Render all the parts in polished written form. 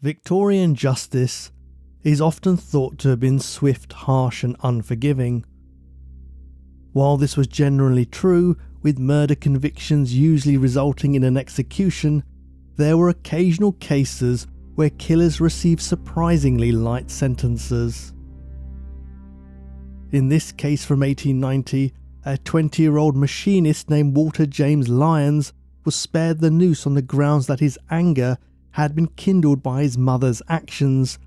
Victorian justice is often thought to have been swift, harsh and unforgiving. While this was generally true, with murder convictions usually resulting in an execution, there were occasional cases where killers received surprisingly light sentences. In this case from 1890, a 20-year-old machinist named Walter James Lyons was spared the noose on the grounds that his anger had been kindled by his mother's actions,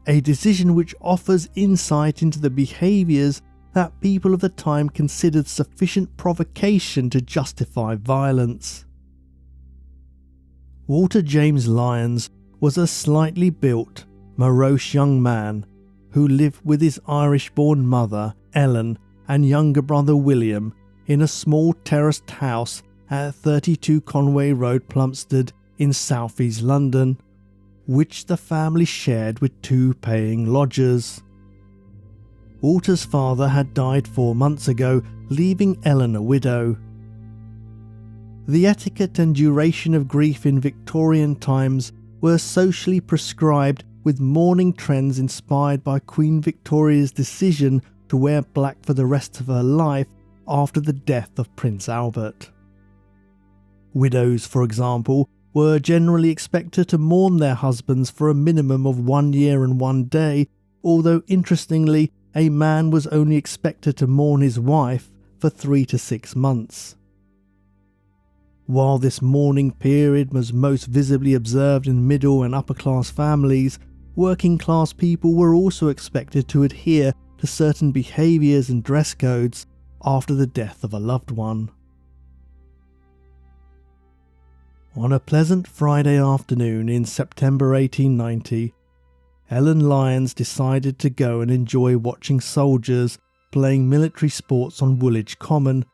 a decision which offers insight into the behaviours that people of the time considered sufficient provocation to justify violence. Walter James Lyons was a slightly built, morose young man who lived with his Irish-born mother, Ellen, and younger brother William in a small terraced house at 32 Conway Road, Plumstead in south-east London, which the family shared with 2 paying lodgers. Walter's father had died 4 months ago, leaving Ellen a widow. The etiquette and duration of grief in Victorian times were socially prescribed, with mourning trends inspired by Queen Victoria's decision to wear black for the rest of her life after the death of Prince Albert. Widows, for example, were generally expected to mourn their husbands for a minimum of 1 year and 1 day, although interestingly, a man was only expected to mourn his wife for 3 to 6 months. While this mourning period was most visibly observed in middle and upper class families, working class people were also expected to adhere to certain behaviours and dress codes after the death of a loved one. On a pleasant Friday afternoon in September 1890, Ellen Lyons decided to go and enjoy watching soldiers playing military sports on Woolwich Common,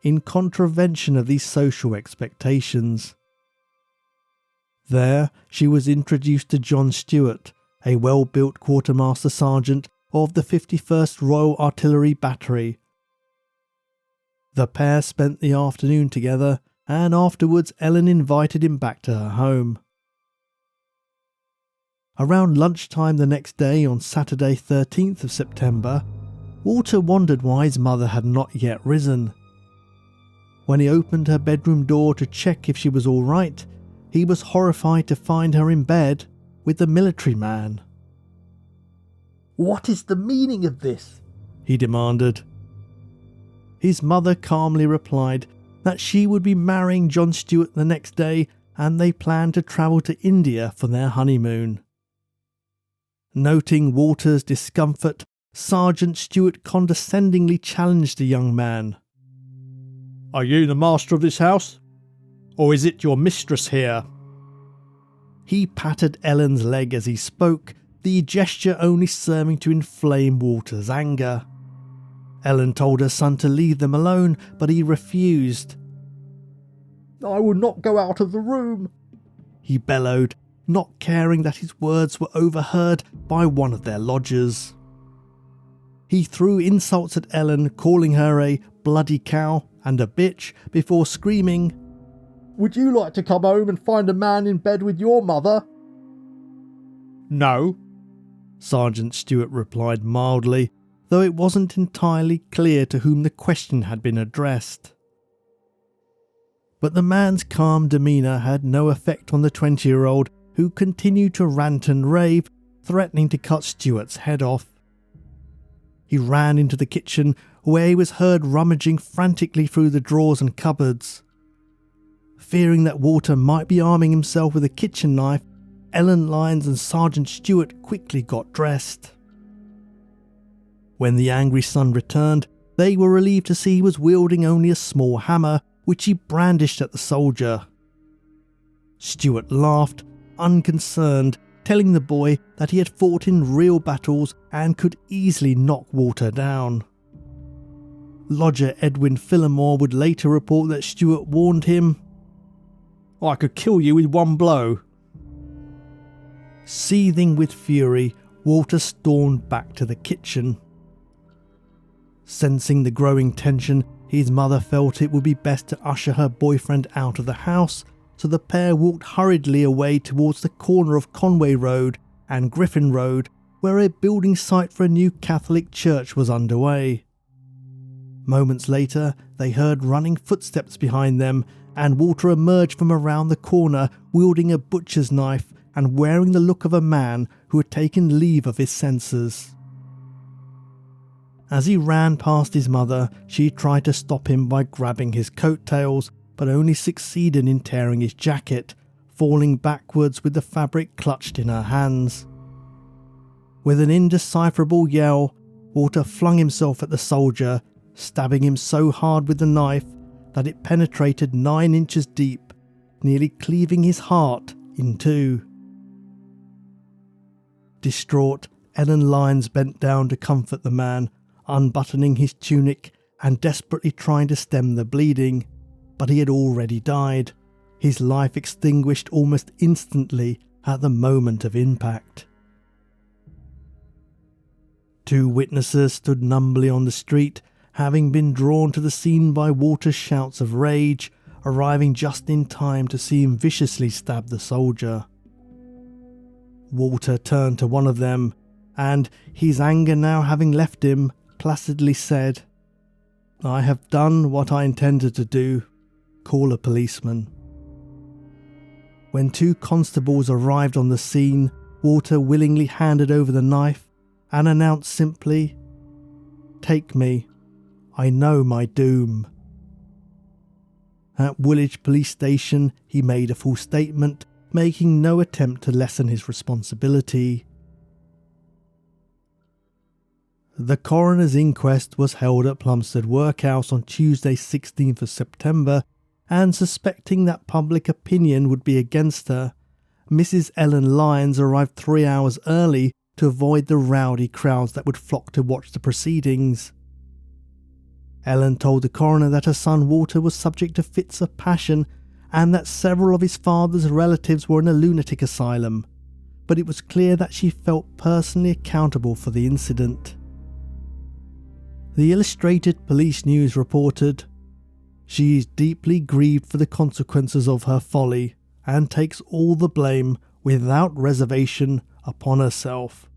in contravention of these social expectations. There, she was introduced to John Stewart, a well-built quartermaster sergeant of the 51st Royal Artillery Battery. The pair spent the afternoon together, and afterwards Ellen invited him back to her home. Around lunchtime the next day, on Saturday 13th of September, Walter wondered why his mother had not yet risen. When he opened her bedroom door to check if she was all right, he was horrified to find her in bed with the military man. "What is the meaning of this?" he demanded. His mother calmly replied that she would be marrying John Stewart the next day, and they planned to travel to India for their honeymoon. Noting Walter's discomfort, Sergeant Stewart condescendingly challenged the young man. "Are you the master of this house? Or is it your mistress here?" He patted Ellen's leg as he spoke, the gesture only serving to inflame Walter's anger. Ellen told her son to leave them alone, but he refused. "I will not go out of the room," he bellowed, not caring that his words were overheard by one of their lodgers. He threw insults at Ellen, calling her a bloody cow and a bitch, before screaming, "Would you like to come home and find a man in bed with your mother?" "No," Sergeant Stewart replied mildly, though it wasn't entirely clear to whom the question had been addressed. But the man's calm demeanour had no effect on the 20-year-old, who continued to rant and rave, threatening to cut Stewart's head off. He ran into the kitchen, where he was heard rummaging frantically through the drawers and cupboards. Fearing that Walter might be arming himself with a kitchen knife, Ellen Lyons and Sergeant Stewart quickly got dressed. When the angry son returned, they were relieved to see he was wielding only a small hammer, which he brandished at the soldier. Stewart laughed, unconcerned, telling the boy that he had fought in real battles and could easily knock Walter down. Lodger Edwin Phillimore would later report that Stewart warned him, "I could kill you with one blow." Seething with fury, Walter stormed back to the kitchen. Sensing the growing tension, his mother felt it would be best to usher her boyfriend out of the house, so the pair walked hurriedly away towards the corner of Conway Road and Griffin Road, where a building site for a new Catholic church was underway. Moments later, they heard running footsteps behind them, and Walter emerged from around the corner wielding a butcher's knife and wearing the look of a man who had taken leave of his senses. As he ran past his mother, she tried to stop him by grabbing his coattails, but only succeeded in tearing his jacket, falling backwards with the fabric clutched in her hands. With an indecipherable yell, Walter flung himself at the soldier, stabbing him so hard with the knife that it penetrated 9 inches deep, nearly cleaving his heart in two. Distraught, Ellen Lyons bent down to comfort the man, unbuttoning his tunic and desperately trying to stem the bleeding, but he had already died, his life extinguished almost instantly at the moment of impact. 2 witnesses stood numbly on the street, having been drawn to the scene by Walter's shouts of rage, arriving just in time to see him viciously stab the soldier. Walter turned to one of them, and, his anger now having left him, placidly said, "I have done what I intended to do. Call a policeman." When 2 constables arrived on the scene, Walter willingly handed over the knife and announced simply, "Take me. I know my doom." At Woolwich Police Station, he made a full statement, making no attempt to lessen his responsibility. The coroner's inquest was held at Plumstead Workhouse on Tuesday 16th of September, and suspecting that public opinion would be against her, Mrs. Ellen Lyons arrived 3 hours early to avoid the rowdy crowds that would flock to watch the proceedings. Ellen told the coroner that her son Walter was subject to fits of passion and that several of his father's relatives were in a lunatic asylum, but it was clear that she felt personally accountable for the incident. The Illustrated Police News reported, "She is deeply grieved for the consequences of her folly and takes all the blame, without reservation, upon herself.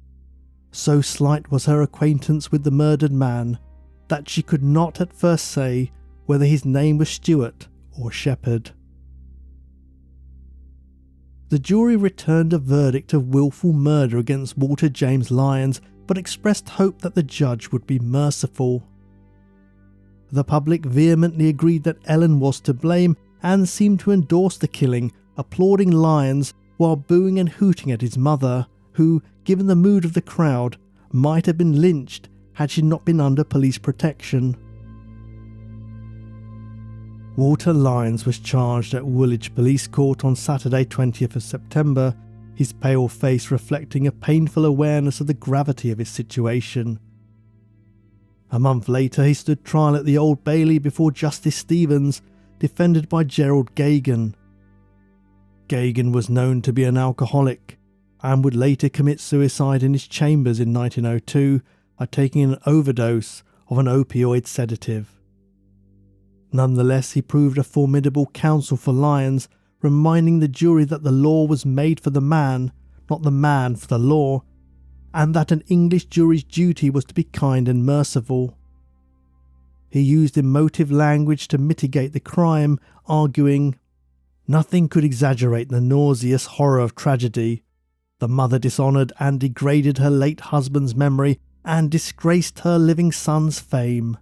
So slight was her acquaintance with the murdered man that she could not at first say whether his name was Stewart or Shepherd." The jury returned a verdict of willful murder against Walter James Lyons, but expressed hope that the judge would be merciful. The public vehemently agreed that Ellen was to blame and seemed to endorse the killing, applauding Lyons while booing and hooting at his mother, who, given the mood of the crowd, might have been lynched had she not been under police protection. Walter Lyons was charged at Woolwich Police Court on Saturday 20th of September, his pale face reflecting a painful awareness of the gravity of his situation. A month later he stood trial at the Old Bailey before Justice Stevens, defended by Gerald Gagan. Gagan was known to be an alcoholic, and would later commit suicide in his chambers in 1902 by taking an overdose of an opioid sedative. Nonetheless, he proved a formidable counsel for Lyons, reminding the jury that the law was made for the man, not the man for the law, and that an English jury's duty was to be kind and merciful. He used emotive language to mitigate the crime, arguing, "Nothing could exaggerate the nauseous horror of tragedy. The mother dishonoured and degraded her late husband's memory and disgraced her living son's fame."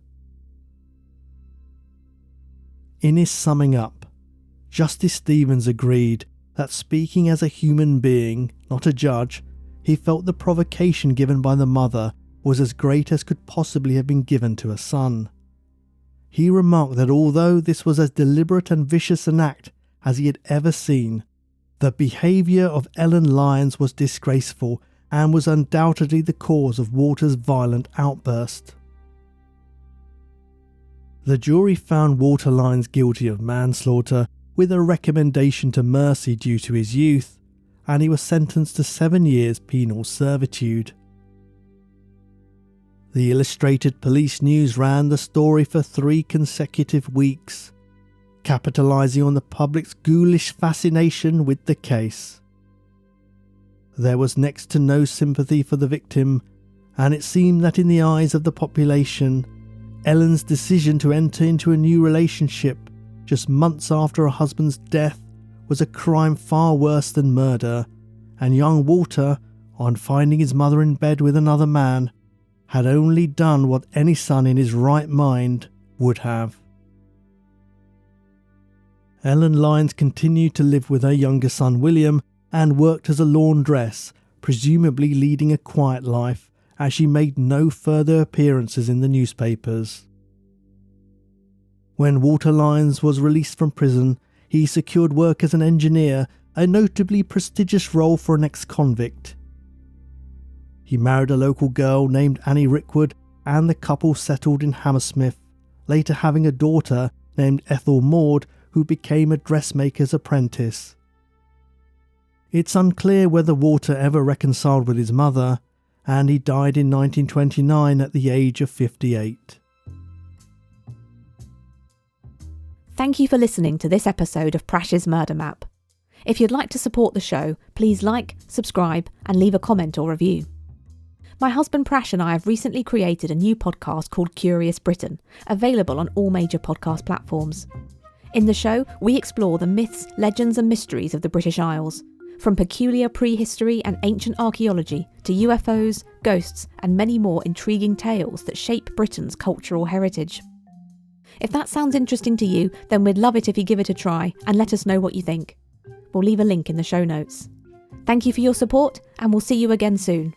In his summing up, Justice Stevens agreed that, speaking as a human being, not a judge, he felt the provocation given by the mother was as great as could possibly have been given to a son. He remarked that although this was as deliberate and vicious an act as he had ever seen, the behaviour of Ellen Lyons was disgraceful and was undoubtedly the cause of Walter's violent outburst. The jury found Walter Lyons guilty of manslaughter with a recommendation to mercy due to his youth, and he was sentenced to 7 years penal servitude. The Illustrated Police News ran the story for 3 consecutive weeks. capitalising on the public's ghoulish fascination with the case. There was next to no sympathy for the victim, and it seemed that in the eyes of the population, Ellen's decision to enter into a new relationship just months after her husband's death was a crime far worse than murder, and young Walter, on finding his mother in bed with another man, had only done what any son in his right mind would have. Ellen Lyons continued to live with her younger son William and worked as a laundress, presumably leading a quiet life, as she made no further appearances in the newspapers. When Walter Lyons was released from prison, he secured work as an engineer, a notably prestigious role for an ex-convict. He married a local girl named Annie Rickwood, and the couple settled in Hammersmith, later having a daughter named Ethel Maud, who became a dressmaker's apprentice. It's unclear whether Walter ever reconciled with his mother, and he died in 1929 at the age of 58. Thank you for listening to this episode of Prash's Murder Map. If you'd like to support the show, please like, subscribe, and leave a comment or review. My husband Prash and I have recently created a new podcast called Curious Britain, available on all major podcast platforms. In the show, we explore the myths, legends and mysteries of the British Isles, from peculiar prehistory and ancient archaeology to UFOs, ghosts and many more intriguing tales that shape Britain's cultural heritage. If that sounds interesting to you, then we'd love it if you give it a try and let us know what you think. We'll leave a link in the show notes. Thank you for your support, and we'll see you again soon.